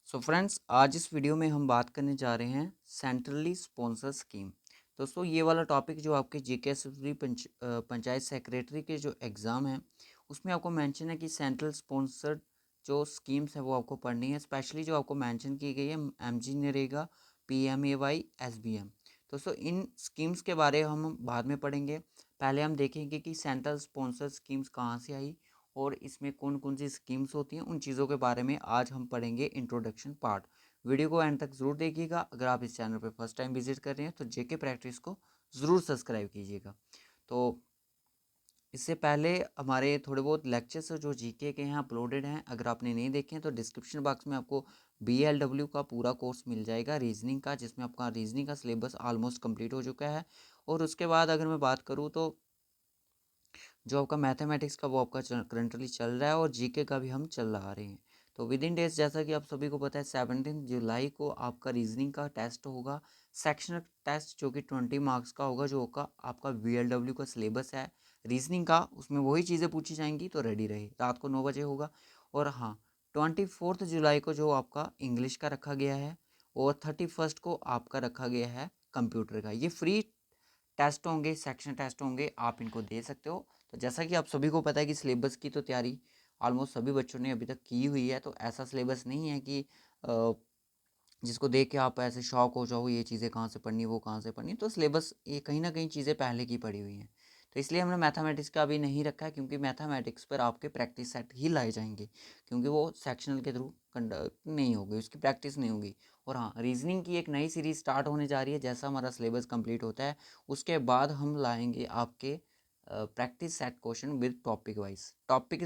So friends, आज इस video में हम बात करने जा रहे हैं सेंट्रली स्पॉन्सर स्कीम। दोस्तों, ये वाला टॉपिक जो आपके जीके पंचायत सेक्रेटरी के जो एग्ज़ाम है उसमें आपको मेंशन है कि सेंट्रल स्पॉन्सर्ड जो स्कीम्स है वो आपको पढ़नी है। स्पेशली जो आपको मेंशन की गई है एमजी नरेगा, पीएमएवाई, एसबीएम। दोस्तों, इन स्कीम्स के बारे में हम बाद में पढ़ेंगे। पहले हम देखेंगे कि सेंट्रल स्पॉन्सर स्कीम्स कहाँ से आई और इसमें कौन कौन सी स्कीम्स होती हैं, उन चीज़ों के बारे में आज हम पढ़ेंगे इंट्रोडक्शन पार्ट। वीडियो को एंड तक ज़रूर देखिएगा। अगर आप इस चैनल पर फर्स्ट टाइम विजिट कर रहे हैं तो जेके प्रैक्टिस को ज़रूर सब्सक्राइब कीजिएगा। तो इससे पहले हमारे थोड़े बहुत लेक्चर्स जो जीके के हैं अपलोडेड हैं, अगर आपने नहीं देखे हैं तो डिस्क्रिप्शन बॉक्स में आपको BLW का पूरा कोर्स मिल जाएगा रीजनिंग का, जिसमें आपका रीजनिंग का सिलेबस ऑलमोस्ट कंप्लीट हो चुका है। और उसके बाद अगर मैं बात करूँ तो जो आपका मैथमेटिक्स का वो आपका करंटली चल रहा है और जीके का भी हम चल रहा रहे हैं। तो विद इन डेज, जैसा कि आप सभी को पता है, 17 जुलाई को आपका रीजनिंग का टेस्ट होगा, सेक्शनल टेस्ट जो कि 20 मार्क्स का होगा, जो होगा आपका BLW का सिलेबस है रीजनिंग का, उसमें वही चीज़ें पूछी जाएंगी। तो रेडी रहे, रात को 9 बजे होगा। और हाँ, 24 जुलाई को जो आपका इंग्लिश का रखा गया है और 31 को आपका रखा गया है कंप्यूटर का। ये फ्री टेस्ट होंगे, सेक्शन टेस्ट होंगे, आप इनको दे सकते हो। तो जैसा कि आप सभी को पता है कि सिलेबस की तो तैयारी ऑलमोस्ट सभी बच्चों ने अभी तक की हुई है। तो ऐसा सिलेबस नहीं है कि जिसको देख के आप ऐसे शॉक हो जाओ, ये चीज़ें कहाँ से पढ़नी, वो कहाँ से पढ़नी। तो सिलेबस ये कहीं ना कहीं चीज़ें पहले की पढ़ी हुई हैं। तो इसलिए हमने मैथमेटिक्स का अभी नहीं रखा है, क्योंकि मैथमेटिक्स पर आपके प्रैक्टिस सेट ही लाए जाएंगे, क्योंकि वो सेक्शनल के थ्रू कंडक्ट नहीं होगी, उसकी प्रैक्टिस नहीं होगी। और हाँ, रीजनिंग की एक नई सीरीज स्टार्ट होने जा रही है। जैसा हमारा सिलेबस कंप्लीट होता है उसके बाद हम लाएंगे आपके practice set question with topic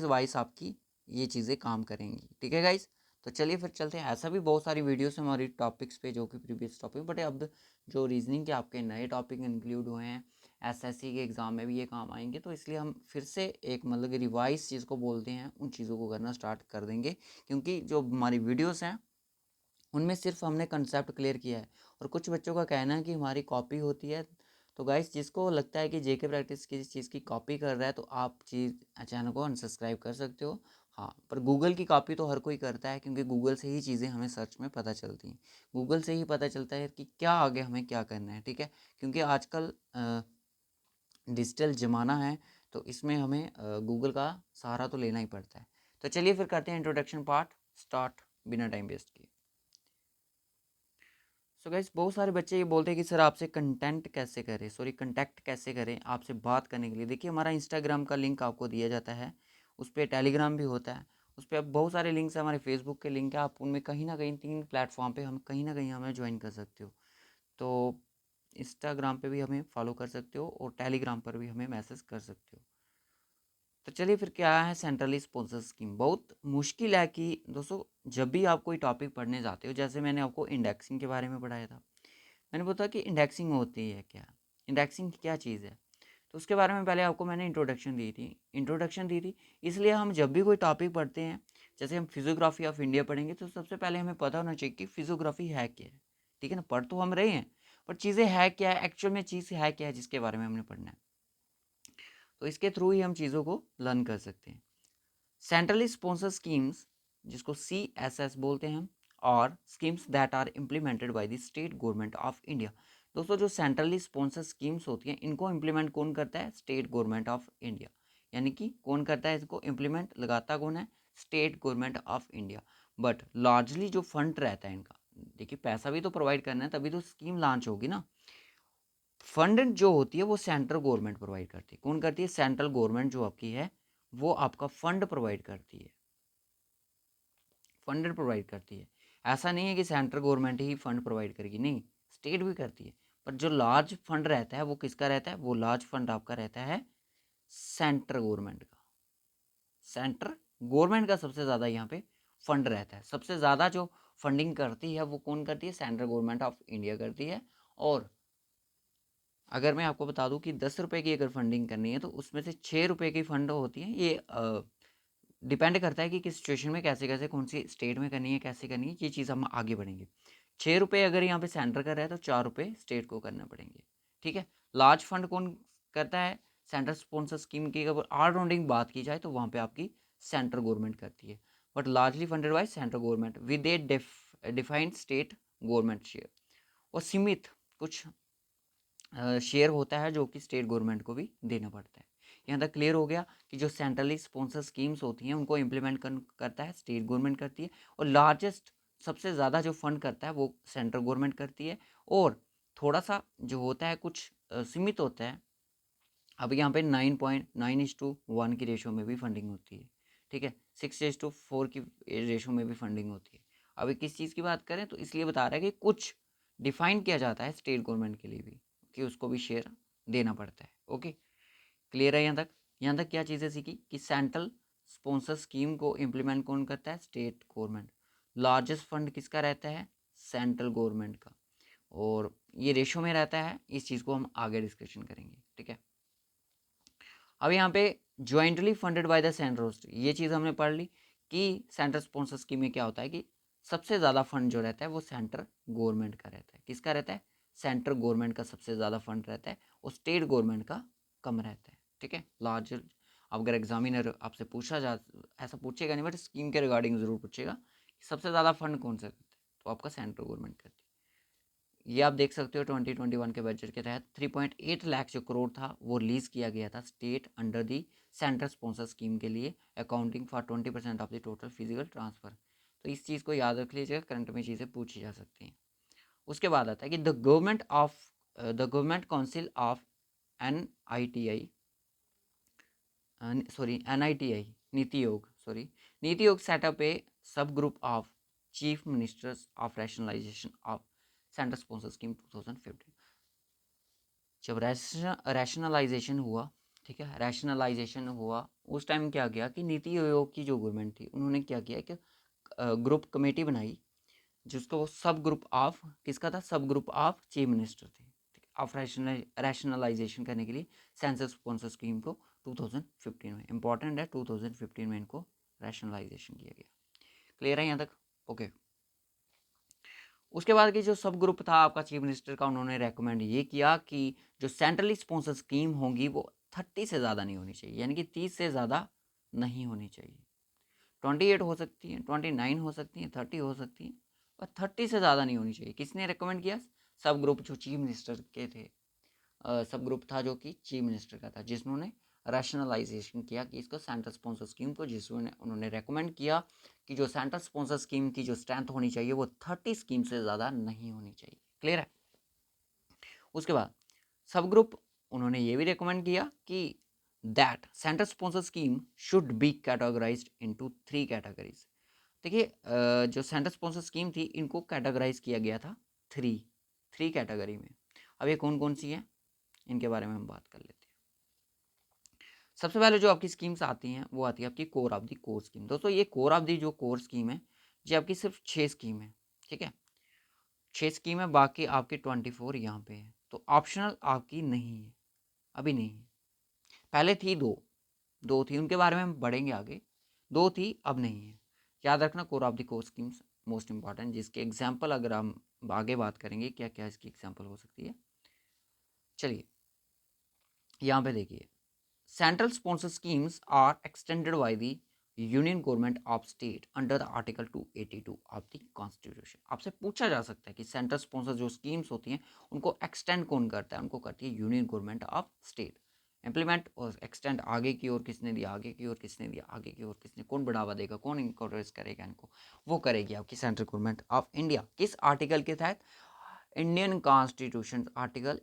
wise आपकी ये चीज़ें काम करेंगी। ठीक है गाइज, तो चलिए फिर चलते हैं। ऐसा भी बहुत सारी वीडियोस हमारी टॉपिक्स पे जो कि प्रीवियस टॉपिक, बट अब जो रीजनिंग के आपके नए टॉपिक इंक्लूड हुए हैं, एसएससी के एग्ज़ाम में भी ये काम आएंगे। तो इसलिए हम फिर से एक मतलब कि रिवाइज चीज़ को बोलते हैं, उन चीज़ों को करना स्टार्ट कर देंगे, क्योंकि जो हमारी वीडियोस हैं उनमें सिर्फ हमने कंसेप्ट क्लियर किया है। और कुछ बच्चों का कहना है कि हमारी कॉपी होती है। तो गाइस, जिसको लगता है कि जेके प्रैक्टिस किसी चीज़ की कॉपी कर रहा है तो आप चैनल को अनसब्सक्राइब कर सकते हो। हाँ, पर गूगल की कॉपी तो हर कोई करता है, क्योंकि गूगल से ही चीज़ें हमें सर्च में पता चलती हैं। गूगल से ही पता चलता है कि क्या आगे हमें क्या करना है। ठीक है, क्योंकि आजकल डिजिटल ज़माना है, तो इसमें हमें गूगल का सहारा तो लेना ही पड़ता है। तो चलिए फिर करते हैं इंट्रोडक्शन पार्ट स्टार्ट, बिना टाइम वेस्ट किए। सो गाइस, बहुत सारे बच्चे ये बोलते हैं कि सर आपसे कंटेक्ट कैसे करें आपसे बात करने के लिए। देखिए, हमारा इंस्टाग्राम का लिंक आपको दिया जाता है, उस पर टेलीग्राम भी होता है, उस पर अब बहुत सारे लिंक्स हैं, हमारे फेसबुक के लिंक है। आप उनमें कहीं ना कहीं 3 प्लेटफॉर्म पे हम कहीं ना कहीं हमें ज्वाइन कर सकते हो। तो इंस्टाग्राम पे भी हमें फॉलो कर सकते हो और टेलीग्राम पर भी हमें मैसेज कर सकते हो। तो चलिए फिर, क्या है सेंट्रली स्पॉन्सर स्कीम? बहुत मुश्किल है कि दोस्तों, जब भी आप कोई टॉपिक पढ़ने जाते हो, जैसे मैंने आपको इंडेक्सिंग के बारे में पढ़ाया था, मैंने बोला कि इंडेक्सिंग होती है क्या, इंडेक्सिंग क्या चीज़ है। तो उसके बारे में पहले आपको मैंने इंट्रोडक्शन दी थी। इसलिए हम जब भी कोई टॉपिक पढ़ते हैं, जैसे हम फिजियोग्राफी ऑफ इंडिया पढ़ेंगे, तो सबसे पहले हमें पता होना चाहिए कि फिजियोग्राफी है क्या है। ठीक है ना, पढ़ तो हम रहे हैं, पर चीज़ें है क्या है, एक्चुअल में चीज़ है क्या है जिसके बारे में हमने पढ़ना है। तो इसके थ्रू ही हम चीज़ों को लर्न कर सकते हैं। सेंट्रली स्पॉन्सर स्कीम्स, जिसको CSS बोलते हैं, और schemes that are implemented by the state government of India. दोस्तों, जो सेंट्रली स्पॉन्सर स्कीम्स होती हैं, इनको इम्प्लीमेंट कौन करता है? State government of India. यानी कि कौन करता है इसको इम्प्लीमेंट, लगाता कौन है? State government of India. But largely जो फंड रहता है इनका, देखिए पैसा भी तो प्रोवाइड करना है, तभी तो स्कीम लॉन्च होगी ना। फंड जो होती है वो सेंट्रल गवर्नमेंट प्रोवाइड करती है। कौन करती है? सेंट्रल गवर्नमेंट जो आपकी है वो आपका फंड प्रोवाइड करती है, फंड प्रोवाइड करती है। ऐसा नहीं है कि सेंट्रल गवर्नमेंट ही फंड प्रोवाइड करेगी, नहीं, स्टेट भी करती है। पर जो लार्ज फंड रहता है वो किसका रहता है? वो लार्ज फंड आपका रहता है सेंट्रल गवर्नमेंट का। सेंट्रल गवर्नमेंट का सबसे ज़्यादा यहाँ पे फंड रहता है। सबसे ज़्यादा जो फंडिंग करती है वो कौन करती है? सेंट्रल गवर्नमेंट ऑफ इंडिया करती है। और अगर मैं आपको बता दूं कि 10 रुपये की अगर फंडिंग करनी है तो उसमें से 6 रुपये की फंड होती है। ये डिपेंड करता है कि किस सिचुएशन में कैसे कैसे कौन सी स्टेट में करनी है, कैसे करनी है, ये चीज़ हम आगे बढ़ेंगे। 6 रुपये अगर यहाँ पे सेंटर कर रहा है तो 4 रुपये स्टेट को करना पड़ेंगे। ठीक है, लार्ज फंड कौन करता है? सेंट्रल स्पॉन्सर स्कीम की अगर ऑलराउंडिंग बात की जाए तो वहाँ पे आपकी सेंट्रल गवर्नमेंट करती है, but largely funded by central government with A defined state government share, और सीमित कुछ शेयर होता है जो कि स्टेट गवर्नमेंट को भी देना पड़ता है। यहाँ तक क्लियर हो गया कि जो सेंट्रली स्पॉन्सर स्कीम्स होती हैं उनको इम्प्लीमेंट करता है स्टेट गवर्नमेंट करती है, और लार्जेस्ट सबसे ज़्यादा जो फंड करता है वो सेंट्रल गवर्नमेंट करती है, और थोड़ा सा जो होता है कुछ सीमित होता है। अब यहाँ पे 9.9:1 की रेशो में भी फंडिंग होती है, ठीक है, 6:4 की रेशो में भी फंडिंग होती है। अभी किस चीज़ की बात करें तो इसलिए बता रहा है कि कुछ डिफाइन किया जाता है स्टेट गवर्नमेंट के लिए भी कि उसको भी शेयर देना पड़ता है। ओके, क्लियर है यहाँ तक? यहाँ तक क्या चीज़ें सीखी कि सेंट्रल स्पॉन्सर स्कीम को इम्प्लीमेंट कौन करता है? State government. लार्जेस्ट फंड किसका रहता है? सेंट्रल गवर्नमेंट का, और ये रेशो में रहता है। इस चीज़ को हम आगे डिस्कशन करेंगे, ठीक है। अब यहाँ पे jointly funded by the central, ये चीज़ हमने पढ़ ली कि सेंट्रल स्पॉन्सर स्कीम में क्या होता है कि सबसे ज़्यादा फंड जो रहता है वो सेंट्रल गवर्नमेंट का रहता है। किसका रहता है? सेंट्रल गवर्नमेंट का सबसे ज़्यादा फंड रहता है, और स्टेट गवर्नमेंट का कम रहता है, ठीक है। लार्ज, अगर एग्जामिनर आपसे पूछा जा, ऐसा पूछेगा नहीं बट स्कीम के रिगार्डिंग ज़रूर पूछेगा कि सबसे ज़्यादा फंड कौन सा करता है, तो आपका सेंट्रल गवर्नमेंट करती है। ये आप देख सकते हो 2021 के बजट के तहत 3.8 लाख जो करोड़ था वो रिलीज किया गया था state under the central sponsor scheme के लिए, accounting for 20% of the total physical transfer. तो इस चीज़ को याद रख लीजिएगा, करंट में चीज़ें पूछी जा सकती हैं। उसके बाद आता है कि the government council of NITI NITI Aayog setup a sub group of chief ministers of rationalisation of central sponsor scheme 2015। जब रैशनलाइजेशन हुआ, ठीक है, रैशनलाइजेशन हुआ उस टाइम क्या किया कि नीति आयोग की जो गवर्नमेंट थी उन्होंने क्या किया कि ग्रुप कमेटी बनाई जिसको वो सब ग्रुप ऑफ किसका था? सब ग्रुप ऑफ चीफ मिनिस्टर थे, ठीक है, ऑफ रैशनलाइजेशन करने के लिए सेंसर स्पॉन्सर स्कीम को 2015 में, इंपॉर्टेंट है 2015 में इनको रैशनलाइजेशन किया गया। क्लियर है यहाँ तक? ओके। उसके बाद की जो सब ग्रुप था आपका चीफ मिनिस्टर का, उन्होंने रेकमेंड ये किया कि जो सेंट्रली स्पॉन्सर स्कीम होंगी वो 30 से ज़्यादा नहीं होनी चाहिए, यानी कि 30 से ज़्यादा नहीं होनी चाहिए। 28 हो सकती है, 29 हो सकती है, 30 हो सकती है, पर 30 से ज़्यादा नहीं होनी चाहिए। किसने रेकमेंड किया? सब ग्रुप जो चीफ मिनिस्टर के थे, सब ग्रुप था जो कि चीफ मिनिस्टर का था, जिन्होंने रैशनलाइजेशन किया कि इसको सेंट्रल स्पॉन्सर स्कीम को, जिसमें उन्होंने रेकमेंड किया कि जो सेंट्रल स्पॉन्सर स्कीम की जो स्ट्रेंथ होनी चाहिए वो 30 स्कीम से ज़्यादा नहीं होनी चाहिए। क्लियर है? उसके बाद सब ग्रुप उन्होंने ये भी रेकमेंड किया कि that central sponsor scheme should be categorised into 3 categories. देखिए जो सेंट्रल स्पॉन्सर स्कीम थी इनको कैटेगराइज किया गया था थ्री कैटेगरी में। अब ये कौन कौन सी हैं इनके बारे में हम बात कर लेते हैं। सबसे पहले जो आपकी स्कीम्स आती हैं वो आती है आपकी core of the core scheme. दोस्तों ये कोर ऑफ दी जो कोर स्कीम है ये आपकी सिर्फ 6 स्कीम है, ठीक है, 6 स्कीम है, बाकी आपकी 24 यहाँ पे है, तो ऑप्शनल आपकी नहीं है, अभी नहीं है। पहले थी दो थी, उनके बारे में हम पढ़ेंगे आगे। 2 थी, अब नहीं है। याद रखना core of the core schemes most important, जिसके एग्जाम्पल अगर हम आगे बात करेंगे क्या क्या इसकी एग्जाम्पल हो सकती है। चलिए यहाँ पे देखिए, central sponsor schemes are extended by the union government of state under the article 282 of the constitution. आपसे पूछा जा सकता है कि सेंट्रल स्पॉन्सर जो स्कीम्स होती हैं उनको एक्सटेंड कौन करता है? उनको करती है union government of state. Implement और एक्सटेंड आगे की ओर किसने दिया? आगे की ओर किसने दिया? आगे की ओर किसने? कौन बढ़ावा देगा? कौन इनकरेज करेगा इनको? वो करेगी आपकी सेंट्रल गवर्नमेंट ऑफ इंडिया। किस आर्टिकल के तहत? Indian constitution article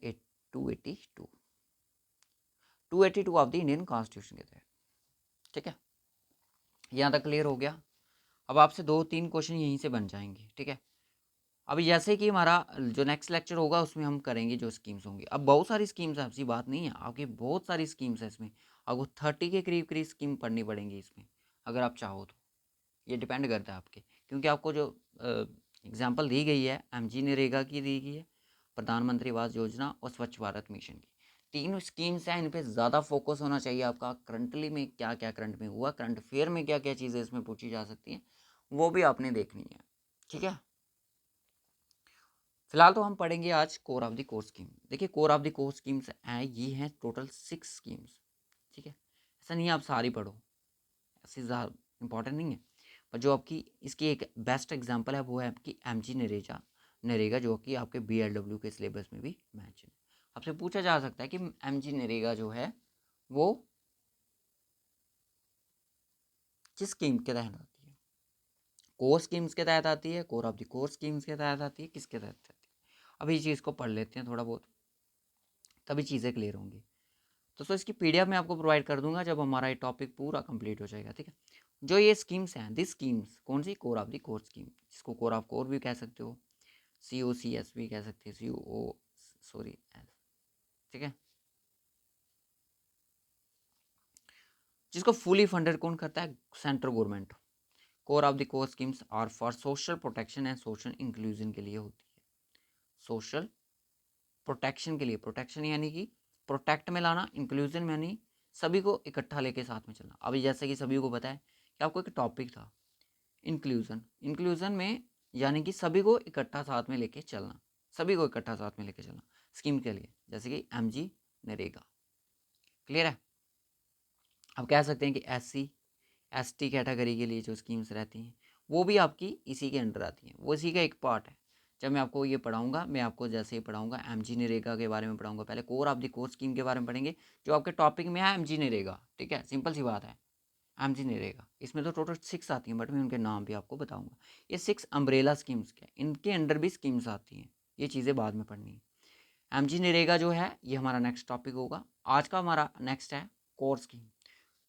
282 of the Indian constitution के तहत, ठीक है। यहाँ तक क्लियर हो गया? अब आपसे 2-3 क्वेश्चन यहीं से बन जाएंगे, ठीक है। अभी जैसे कि हमारा जो नेक्स्ट लेक्चर होगा उसमें हम करेंगे जो स्कीम्स होंगी। अब बहुत सारी स्कीम्स है, ऐसी बात नहीं है, आपकी बहुत सारी स्कीम्स है इसमें, आपको 30 के करीब करीब स्कीम पढ़नी पड़ेंगी इसमें अगर आप चाहो तो। ये डिपेंड करता है आपके, क्योंकि आपको जो एग्जांपल दी गई है MG नरेगा की दी गई है, प्रधानमंत्री आवास योजना और स्वच्छ भारत मिशन की, 3 स्कीम्स हैं, इन पे ज़्यादा फोकस होना चाहिए आपका। करंटली में क्या क्या करंट में हुआ, करंट अफेयर में क्या क्या चीज़ें इसमें पूछी जा सकती हैं, वो भी आपने देखनी है, ठीक है। फिलहाल तो हम पढ़ेंगे आज core of the core scheme. देखिए core of the core schemes हैं, ये हैं टोटल 6 स्कीम्स, ठीक है। ऐसा नहीं है आप सारी पढ़ो, ऐसी ज़्यादा इंपॉर्टेंट नहीं है, पर जो आपकी इसकी एक बेस्ट एग्जांपल है वो है आपकी एमजी नरेगा नरेगा, जो कि आपके बीएलडब्ल्यू के सिलेबस में भी मैंशन है। आपसे पूछा जा सकता है कि एमजी नरेगा जो है वो किस स्कीम के तहत आती है? कोर स्कीम्स के तहत आती है, core of the core schemes के तहत आती है, किसके तहत आती है? अब इस चीज़ को पढ़ लेते हैं थोड़ा बहुत, तभी चीज़ें क्लियर होंगी। तो सो इसकी पीडीएफ मैं आपको प्रोवाइड कर दूंगा जब हमारा ये टॉपिक पूरा कंप्लीट हो जाएगा, ठीक है। जो ये स्कीम्स हैं, दिस स्कीम्स कौन सी? Core of the core scheme, जिसको कोर ऑफ कोर भी कह सकते हो, COCS भी कह सकते हैं, CO सॉरी एस, ठीक है। जिसको फुली फंडेड कौन करता है? Central government. Core of the core schemes are for social protection and social inclusion के लिए होती है। सोशल प्रोटेक्शन के लिए, प्रोटेक्शन यानी कि प्रोटेक्ट में लाना, इंक्लूजन में यानी सभी को इकट्ठा लेके साथ में चलना। अभी जैसे कि सभी को पता है कि आपको एक टॉपिक था इंक्लूजन, इंक्लूजन में यानी कि सभी को इकट्ठा साथ में लेके चलना, सभी को इकट्ठा साथ में लेके चलना स्कीम के लिए, जैसे कि एमजी नरेगा। क्लियर है? अब कह सकते हैं कि SC ST कैटेगरी के लिए जो स्कीम्स रहती हैं वो भी आपकी इसी के अंडर आती हैं, वो इसी का एक पार्ट है। जब मैं आपको ये पढ़ाऊंगा, मैं आपको जैसे ही पढ़ाऊंगा एमजी नरेगा के बारे में पढ़ाऊंगा, पहले core of the core scheme के बारे में पढ़ेंगे जो आपके टॉपिक में है एमजी नरेगा, ठीक है, सिंपल सी बात है। एमजी नरेगा इसमें तो टोटल 6 आती हैं, बट मैं उनके नाम भी आपको बताऊंगा। ये 6 अम्ब्रेला स्कीम्स के, इनके अंडर भी स्कीम्स आती हैं, ये चीज़ें बाद में पढ़नी है। एमजी नरेगा जो है ये हमारा नेक्स्ट टॉपिक होगा। आज का हमारा नेक्स्ट है core scheme.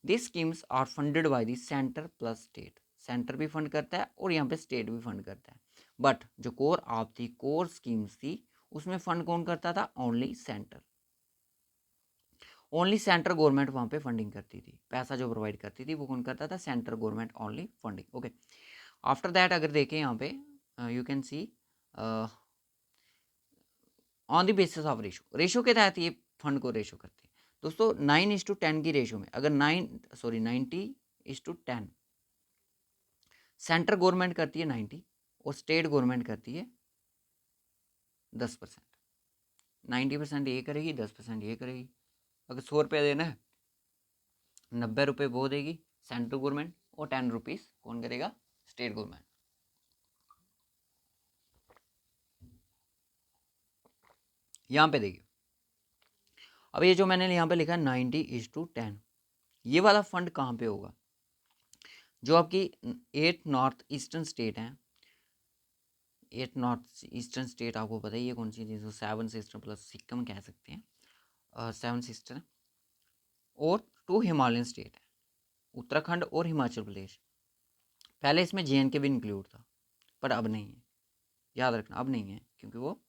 This schemes are funded by the centre plus state, centre भी फंड करता है और यहाँ पे स्टेट भी फंड करता है। बट जो core of the core schemes थी उसमें फंड कौन करता था? Only centre, only central government वहाँ पे फंडिंग करती थी, पैसा जो प्रोवाइड करती थी वो कौन करता था? Central government only funding. Okay, after that अगर देखें यहाँ पे you can see on the basis of ratio, ratio के तहत ये फंड को रेशो करते हैं दोस्तों। 9:10 की रेशो में अगर 90:10 सेंट्रल गवर्नमेंट करती है 90 और स्टेट गवर्नमेंट करती है 10%। 90% ये करेगी, 10% ये करेगी। अगर 100 रुपये देना है, 90 रुपये वो देगी सेंट्रल गवर्नमेंट और 10 रुपीज़ कौन करेगा? State government. यहाँ पे देखिए, अब ये जो मैंने यहाँ पे लिखा है 90:10, ये वाला फंड कहाँ पे होगा? जो आपकी 8 नॉर्थ ईस्टर्न स्टेट हैं, 8 नॉर्थ ईस्टर्न स्टेट आपको पता ही है कौन सी, जिसको 7 सिस्टर प्लस सिक्किम कह सकते हैं, 7 सिस्टर, और 2 हिमालयन स्टेट है, उत्तराखंड और हिमाचल प्रदेश। पहले इसमें JNK भी इंक्लूड था, पर अब नहीं है, याद रखना अब नहीं है क्योंकि वो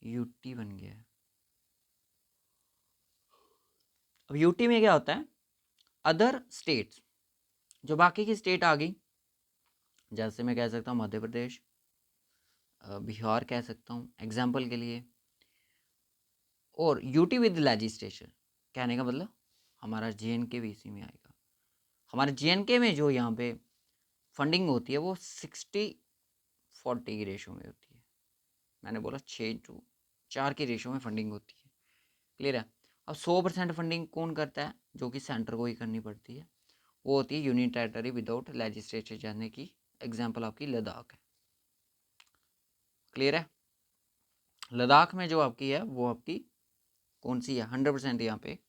UT बन गया है। अब UT में क्या होता है? अदर स्टेट्स, जो बाकी की स्टेट आ गई, जैसे मैं कह सकता हूँ मध्य प्रदेश, बिहार कह सकता हूँ एग्जाम्पल के लिए, और UT विद लेजिस्लेशन, कहने का मतलब हमारा JNK भी इसी में आएगा। हमारे JNK में जो यहाँ पे फंडिंग होती है वो 60-40 की रेशो में होती है। मैंने बोला 6:4 की रेशो में फंडिंग होती है। क्लियर है? अब 100% फंडिंग कौन करता है? जो कि सेंटर को ही करनी पड़ती है, वो होती है यूनियन टेरिटरी विदाउट लेजिस्लेचर, जाने की एग्जाम्पल आपकी लद्दाख है। क्लियर है? लद्दाख में जो आपकी है वो आपकी कौन सी है? 100% यहाँ पे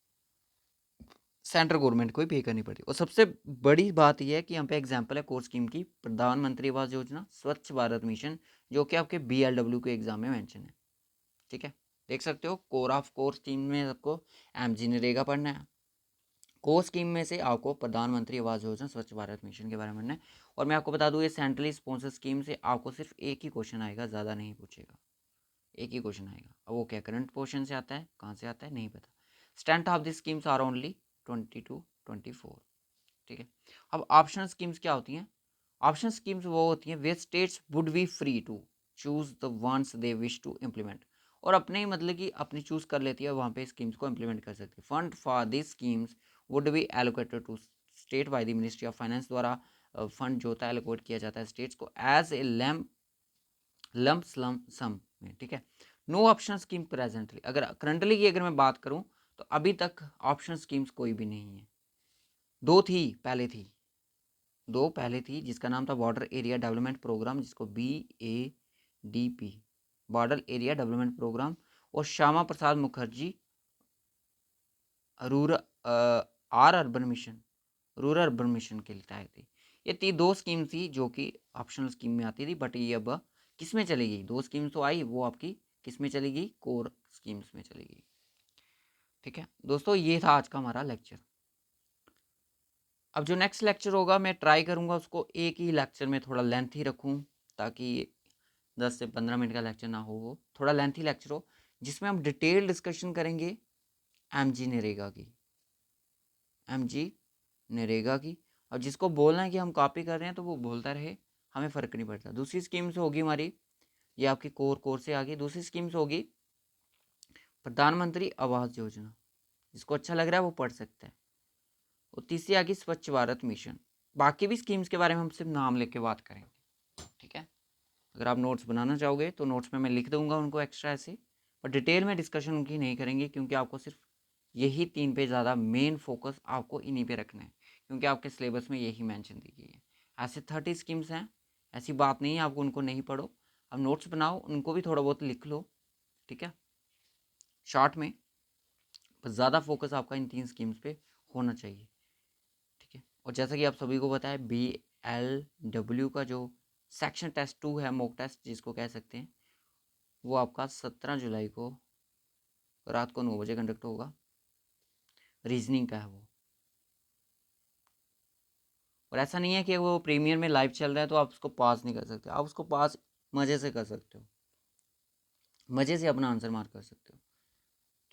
सेंट्रल गवर्नमेंट को ही पे करनी पड़ती है। और सबसे बड़ी बात यह है कि यहाँ पे एग्जांपल है कोर स्कीम की, प्रधानमंत्री आवास योजना, स्वच्छ भारत मिशन, जो कि आपके BLW के एग्जाम में मेंशन है। ठीक है, देख सकते हो कोर ऑफ कोर स्कीम में आपको एमजी नरेगा पढ़ना है, कोर स्कीम में से आपको प्रधानमंत्री आवास योजना, स्वच्छ भारत मिशन के बारे में पढ़ना है। और मैं आपको बता दूँ ये सेंट्रली स्पॉन्सर स्कीम से आपको सिर्फ एक ही क्वेश्चन आएगा, ज़्यादा नहीं पूछेगा, एक ही क्वेश्चन आएगा। अब वो क्या करंट पोर्शन से आता है, कहाँ से आता है नहीं पता। Strength of the schemes are only 20-24। ठीक है, अब ऑप्शनल स्कीम्स क्या होती हैं? ऑप्शनल स्कीम्स वो होती हैं वे states would be free to choose the ones they wish to implement, और अपने ही मतलब कि अपनी चूज कर लेती है, वहाँ पे स्कीम्स को इम्प्लीमेंट कर सकती है। Fund for this schemes would be allocated to state by the ministry of finance द्वारा फंड जो होता है एलोकेट किया जाता है स्टेट्स को एज ए लम्प सम में। ठीक है, नो ऑप्शन स्कीम प्रेजेंटली, अगर करंटली की अगर मैं बात करूं तो अभी तक ऑप्शन स्कीम्स कोई भी नहीं है। 2 थी पहले थी, दो पहले थी जिसका नाम था बॉर्डर एरिया डेवलपमेंट प्रोग्राम, जिसको BADP border area development programme, और Shyama Prasad Mukherjee rural urban mission, rural urban mission के लिए आई थी। ये दो स्कीम थी जो कि ऑप्शनल स्कीम में आती थी, बट ये अब किस में चली गई? दो स्कीम्स तो आई, वो आपकी किस में चली गई? कोर स्कीम्स में चली गई। ठीक है दोस्तों, ये था आज का हमारा लेक्चर। अब जो नेक्स्ट लेक्चर होगा मैं ट्राई करूँगा उसको एक ही लेक्चर में थोड़ा लेंथी रखूँ, ताकि 10 से 15 मिनट का लेक्चर ना हो, वो थोड़ा लेंथी लेक्चर हो, जिसमें हम डिटेल डिस्कशन करेंगे MG नरेगा की, MG नरेगा की। और जिसको बोलना है कि हम कॉपी कर रहे हैं तो वो बोलता रहे, हमें फ़र्क नहीं पड़ता। दूसरी स्कीम से होगी हमारी, ये आपकी कोर से आगे दूसरी स्कीम से होगी प्रधानमंत्री आवास योजना, जिसको अच्छा लग रहा है वो पढ़ सकता है। और तीसरी आ गई स्वच्छ भारत मिशन। बाकी भी स्कीम्स के बारे में हम सिर्फ नाम लेके बात करेंगे। ठीक है, अगर आप नोट्स बनाना चाहोगे तो नोट्स में मैं लिख दूंगा उनको एक्स्ट्रा ऐसे, पर डिटेल में डिस्कशन उनकी नहीं करेंगे, क्योंकि आपको सिर्फ यही 3 पे ज़्यादा मेन फोकस आपको इन्हीं पे रखना है, क्योंकि आपके सिलेबस में यही मेंशन दी गई है। ऐसे 30 स्कीम्स हैं, ऐसी बात नहीं है आपको उनको नहीं पढ़ो, अब नोट्स बनाओ, उनको भी थोड़ा बहुत लिख लो। ठीक है, शॉर्ट में, पर ज़्यादा फोकस आपका इन 3 स्कीम्स पे होना चाहिए। ठीक है, और जैसा कि आप सभी को पता है BLW का जो सेक्शन टेस्ट 2 है, मॉक टेस्ट जिसको कह सकते हैं, वो आपका 17 जुलाई को रात को 9 बजे कंडक्ट होगा। रीजनिंग का है वो, और ऐसा नहीं है कि वो प्रीमियर में लाइव चल रहा है तो आप उसको पास नहीं कर सकते, आप उसको पास मज़े से कर सकते हो, मज़े से अपना आंसर मार्क कर सकते हो।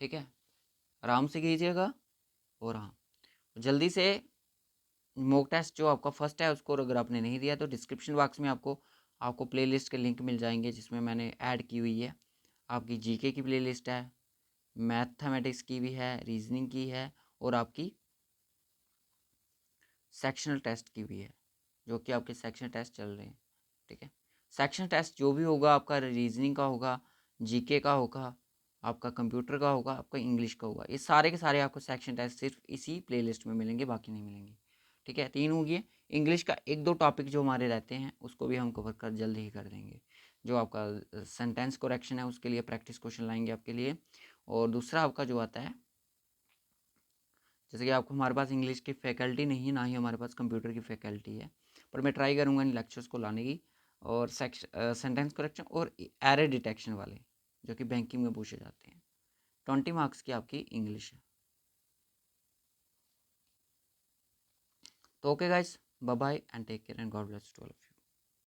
ठीक है, आराम से कीजिएगा। और हाँ, जल्दी से मॉक टेस्ट जो आपका फर्स्ट है उसको अगर आपने नहीं दिया तो डिस्क्रिप्शन बॉक्स में आपको प्लेलिस्ट के लिंक मिल जाएंगे, जिसमें मैंने ऐड की हुई है। आपकी जीके की प्लेलिस्ट है, मैथमेटिक्स की भी है, रीजनिंग की है, और आपकी सेक्शनल टेस्ट की भी है, जो कि आपके सेक्शनल टेस्ट चल रहे हैं। ठीक है, सेक्शनल टेस्ट जो भी होगा आपका रीजनिंग का होगा, जीके का होगा, आपका कंप्यूटर का होगा, आपका इंग्लिश का होगा, ये सारे के सारे आपको सेक्शन टेस्ट सिर्फ इसी प्लेलिस्ट में मिलेंगे, बाकी नहीं मिलेंगे। ठीक है, 3 हो गए। इंग्लिश का 1-2 टॉपिक जो हमारे रहते हैं उसको भी हम कवर कर जल्दी ही कर देंगे। जो आपका सेंटेंस करेक्शन है उसके लिए प्रैक्टिस क्वेश्चन लाएंगे आपके लिए। और दूसरा आपका जो आता है, जैसे कि आपको, हमारे पास इंग्लिश की फैकल्टी नहीं है, ना ही हमारे पास कंप्यूटर की फैकल्टी है, पर मैं ट्राई करूँगा इन लेक्चर्स को लाने की। और सेंटेंस करेक्शन और एरर डिटेक्शन वाले, जो कि बैंकिंग में पूछे जाते हैं, 20 मार्क्स की आपकी इंग्लिश है। तो okay guys, bye bye and take care and God bless to all of you.